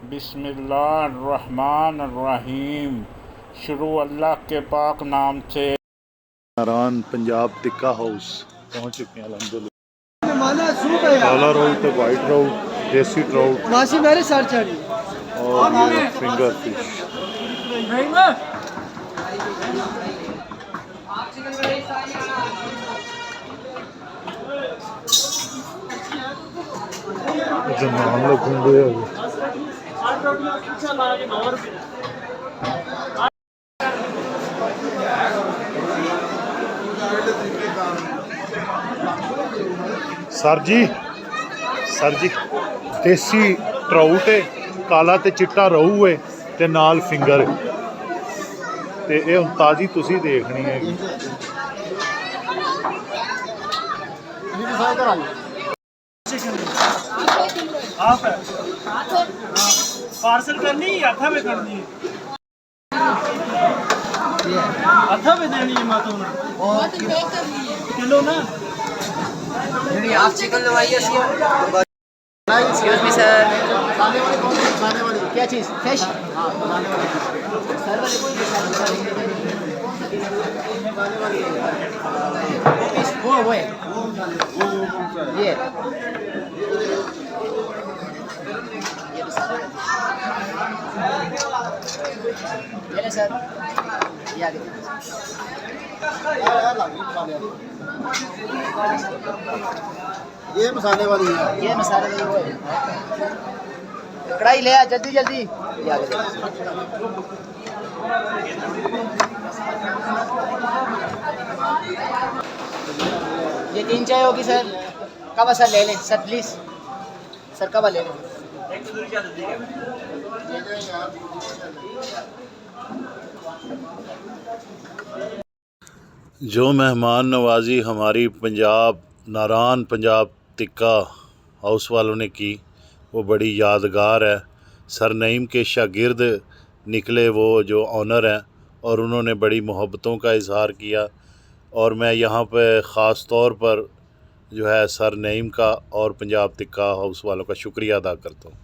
बिस्मिल्लाहिर्रहमानिर्रहीम। शुरू अल्लाह के पाक नाम से। नारान पंजाब टिक्का हाउस पहुँच चुके हैं अल्हम्दुलिल्लाह। काला राउट, वाइट राउट, देसी ट्राउट मेरे सर चढ़ी और ये फिंगर फिश। जमान लगूंगे सर जी देसी ट्राउट है, काला ते चिट्टा रहू है ते नाल फिंगर ते ये हुण ताज़ी तुसी देखनी है। पार्सल करनी है अथा में करनी है अथा में देनी है मातो ना किलो ना आप चिकन लवाइए। एक्सक्यूज मी सर, क्या चीज़? फिश? सर वो है ये ले सर, ये आगे ये मसाले वाली है। ये मसाले वाली वो है। कढ़ाई ले आ जल्दी जल्दी। ये आगे ये 3 चाय होगी सर। कवा सर ले लें सर प्लीज़, सर कवा ले लें। जो मेहमान नवाजी हमारी नारान पंजाब टिक्का हाउस वालों ने की वो बड़ी यादगार है। सर नईम के शागिर्द निकले वो जो ऑनर हैं और उन्होंने बड़ी मोहब्बतों का इजहार किया और मैं यहाँ पे ख़ास तौर पर जो है सर नईम का और पंजाब टिक्का हाउस वालों का शुक्रिया अदा करता हूँ।